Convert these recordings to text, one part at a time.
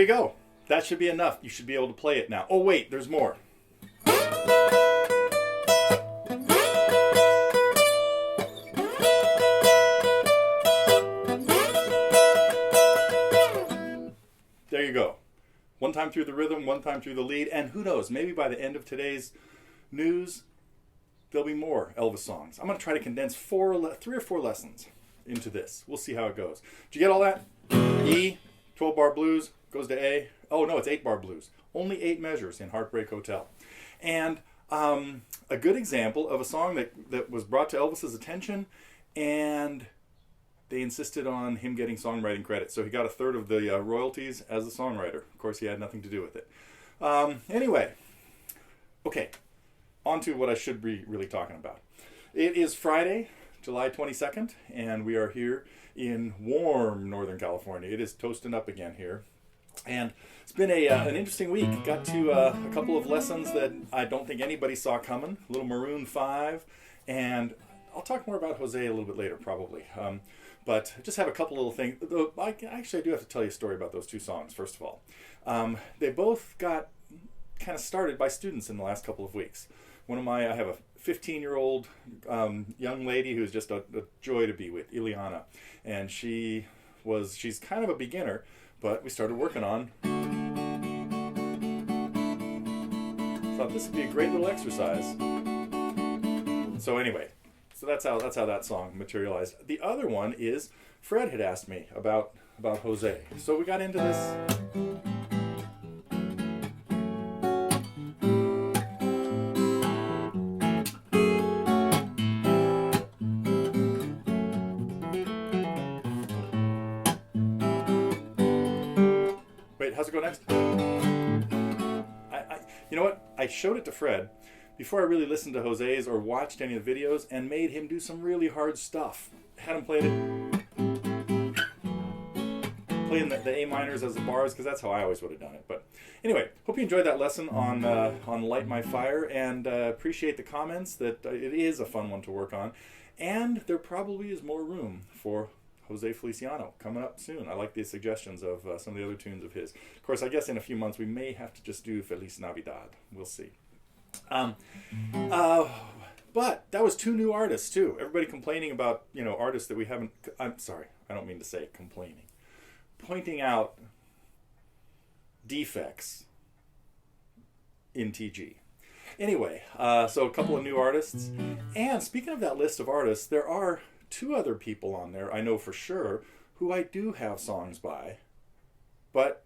you go. That should be enough. You should be able to play it now. Oh, wait, there's more. There you go. One time through the rhythm, one time through the lead, and who knows, maybe by the end of today's news, there'll be more Elvis songs. I'm going to try to condense 3 or 4 lessons into this. We'll see how it goes. Did you get all that? E, 12-bar blues, goes to A. Oh, no, it's 8-bar blues. Only 8 measures in Heartbreak Hotel. And a good example of a song that was brought to Elvis's attention, and they insisted on him getting songwriting credit. So he got a third of the royalties as a songwriter. Of course, he had nothing to do with it. Anyway, okay, on to what I should be really talking about. It is Friday, July 22nd, and we are here in warm Northern California. It is toasting up again here. And it's been an interesting week. Got to a couple of lessons that I don't think anybody saw coming. A little Maroon 5, and I'll talk more about Jose a little bit later, probably. But just have a couple little things. I do have to tell you a story about those 2 songs, first of all. They both got kind of started by students in the last couple of weeks. I have a 15-year-old young lady who's just a joy to be with, Ileana. And she's kind of a beginner, but we started working on. Thought this would be a great little exercise. So anyway, that's how that song materialized. The other one is Fred had asked me about Jose. So we got into this. Wait, how's it go next? You know what? I showed it to Fred before I really listened to Jose's or watched any of the videos, and made him do some really hard stuff. Had him playing the A minors as the bars, because that's how I always would have done it. But anyway, hope you enjoyed that lesson on Light My Fire, and appreciate the comments that it is a fun one to work on. And there probably is more room for José Feliciano coming up soon. I like the suggestions of some of the other tunes of his. Of course, I guess in a few months we may have to just do Feliz Navidad. We'll see. But that was 2 new artists too. Everybody complaining about, artists that we haven't. I'm sorry, I don't mean to say complaining. Pointing out defects in TG. Anyway, so a couple of new artists. And speaking of that list of artists, there are 2 other people on there I know for sure who I do have songs by, but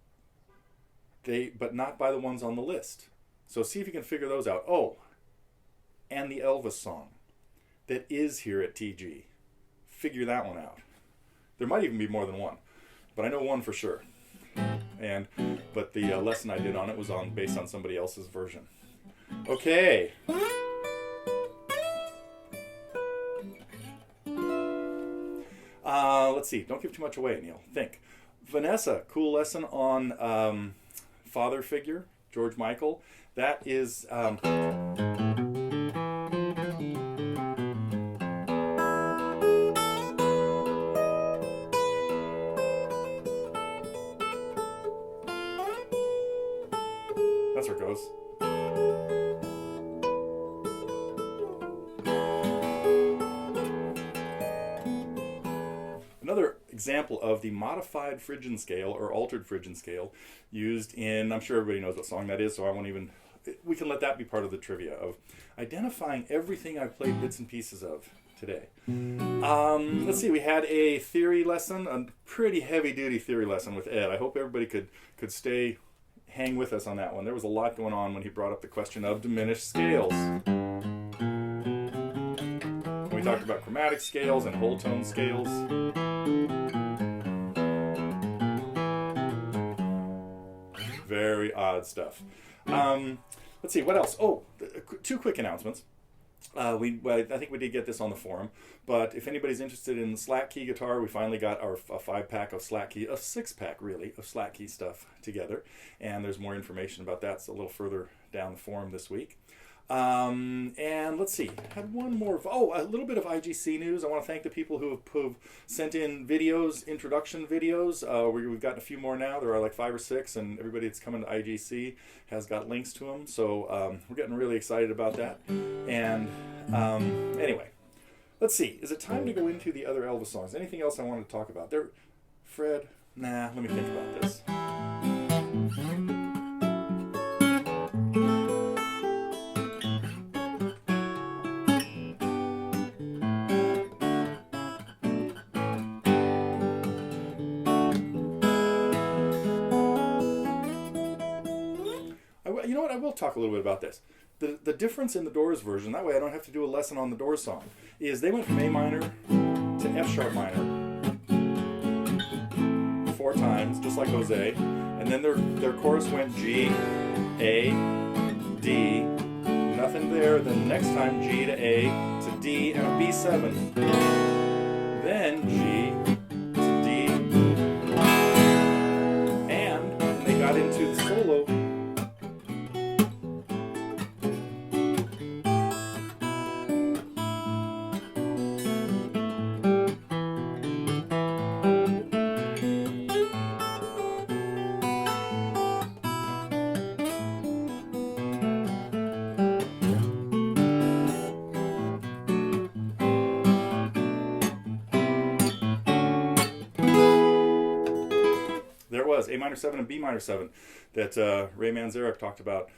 not by the ones on the list. So see if you can figure those out. Oh, and the Elvis song that is here at TG. Figure that one out. There might even be more than one, but I know one for sure. But the lesson I did on it was based on somebody else's version. Okay. Let's see. Don't give too much away, Neil. Think. Vanessa, cool lesson on father figure, George Michael. That is. That's where it goes. Another example of the modified Phrygian scale or altered Phrygian scale used in, I'm sure everybody knows what song that is, so I won't even, we can let that be part of the trivia of identifying everything I've played bits and pieces of today. Let's see, we had a theory lesson, a pretty heavy duty theory lesson with Ed. I hope everybody could hang with us on that one. There was a lot going on when he brought up the question of diminished scales. We talked about chromatic scales and whole tone scales. Very odd stuff. Let's see, what else? Oh, 2 quick announcements. I think we did get this on the forum, but if anybody's interested in slack key guitar, we finally got a 5-pack of slack key, a 6-pack really, of slack key stuff together, and there's more information about that. It's a little further down the forum this week. And let's see, had one more. Oh, a little bit of IGC news. I want to thank the people who've sent in videos, introduction videos. We've gotten a few more now. There are like 5 or 6, and everybody that's coming to IGC has got links to them. So we're getting really excited about that. And anyway, let's see. Is it time to go into the other Elvis songs? Anything else I want to talk about? Fred? Nah, let me think about this. You know what? I will talk a little bit about this. The difference in the Doors version, that way I don't have to do a lesson on the Doors song, is they went from A minor to F sharp minor 4 times, just like Jose, and then their chorus went G, A, D, nothing there, then next time G to A to D and a B7, then G to D, and when they got into the solo, A minor 7 and B minor 7 that Ray Manzarek talked about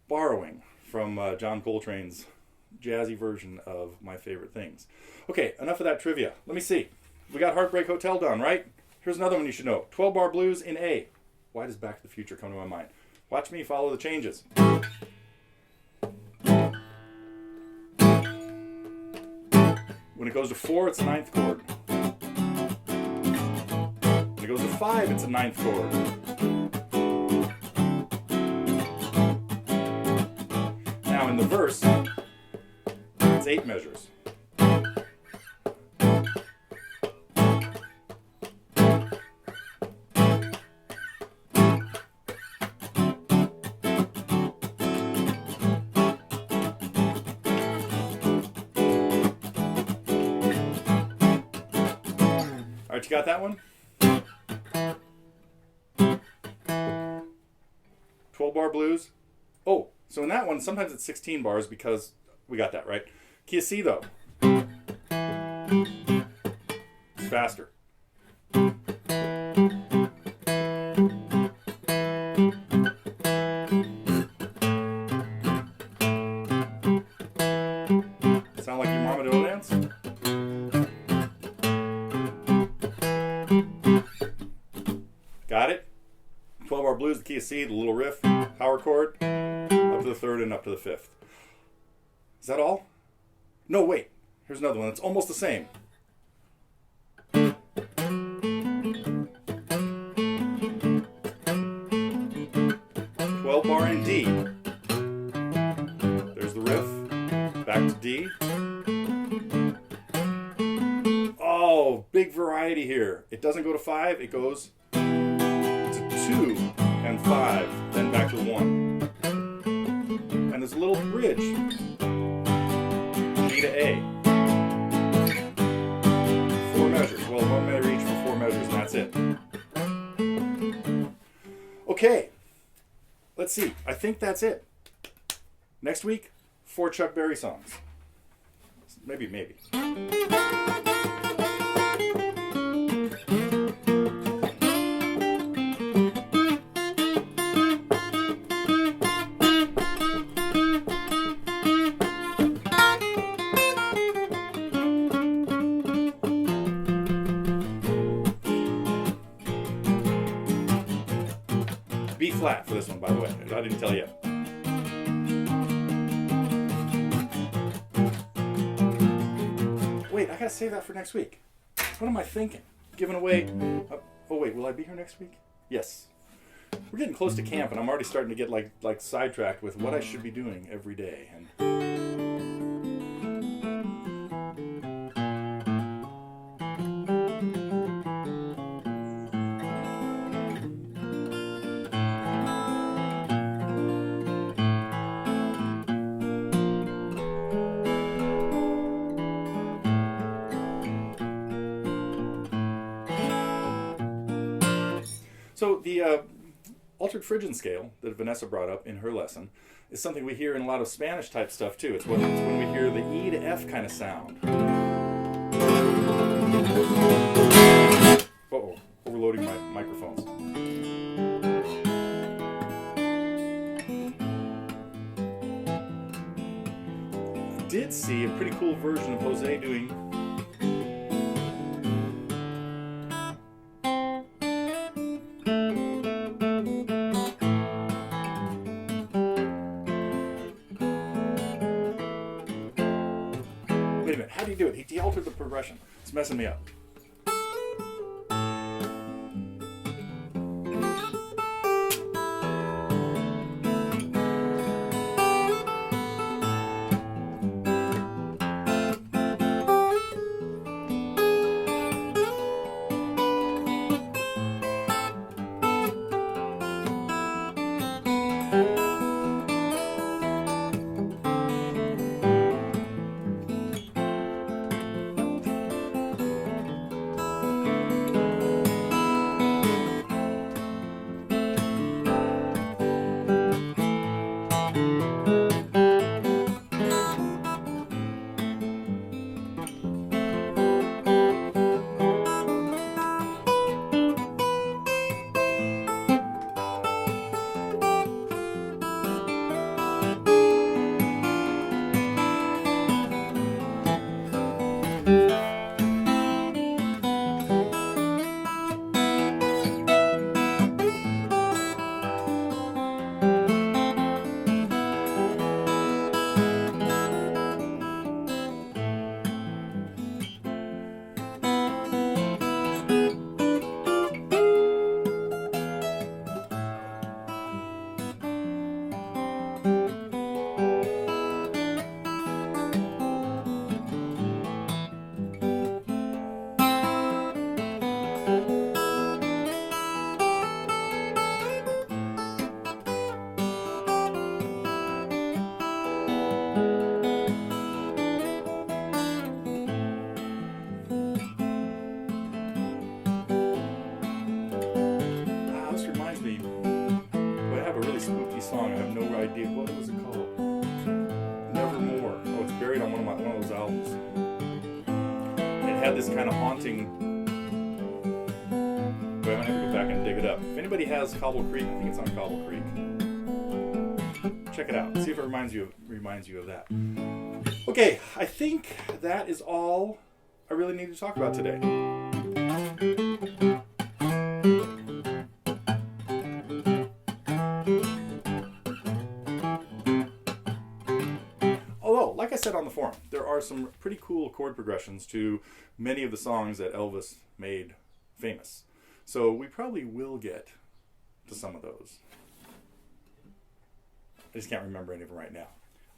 borrowing from John Coltrane's jazzy version of My Favorite Things. Okay, enough of that trivia. Let me see. We got Heartbreak Hotel done, right? Here's another one you should know. 12-bar blues in A. Why does Back to the Future come to my mind? Watch me follow the changes. When it goes to 4, it's a 9th chord. When it goes to 5, it's a 9th chord. Now in the verse, it's 8 measures. All right, you got that one? 12-bar blues. Oh, so in that one, sometimes it's 16 bars because we got that, right? Key of C, though. It's faster. Sound like your mama do a dance? Got it? 12-bar blues, the key of C, the little riff, power chord, up to the 3rd and up to the 5th. Is that all? No, wait. Here's another one. It's almost the same. 12-bar in D. There's the riff. Back to D. Oh, big variety here. It doesn't go to 5. It goes to 2 and 5. Then back to 1. And there's a little bridge. G to A. 4 measures. Well, 1 measure each for 4 measures, and that's it. Okay. Let's see. I think that's it. Next week, 4 Chuck Berry songs. Maybe. B flat for this one, by the way. I didn't tell you. Wait, I gotta save that for next week. What am I thinking? Giving away... oh wait, will I be here next week? Yes. We're getting close to camp, and I'm already starting to get like sidetracked with what I should be doing every day. And So the Altered Phrygian Scale that Vanessa brought up in her lesson is something we hear in a lot of Spanish type stuff too. It's when we hear the E to F kind of sound. Uh-oh, overloading my microphones. I did see a pretty cool version of Jose doing how do you do it? He altered the progression. It's messing me up. Song. I have no idea. What was it called? Nevermore. Oh, it's buried on one of those albums. It had this kind of haunting. But I'm gonna have to go back and dig it up. If anybody has Cobble Creek, I think it's on Cobble Creek. Check it out. See if it reminds you of that. Okay, I think that is all I really need to talk about today. Like I said on the forum, there are some pretty cool chord progressions to many of the songs that Elvis made famous. So we probably will get to some of those. I just can't remember any of them right now.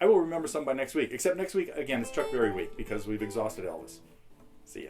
I will remember some by next week, except next week, again, it's Chuck Berry week because we've exhausted Elvis. See ya.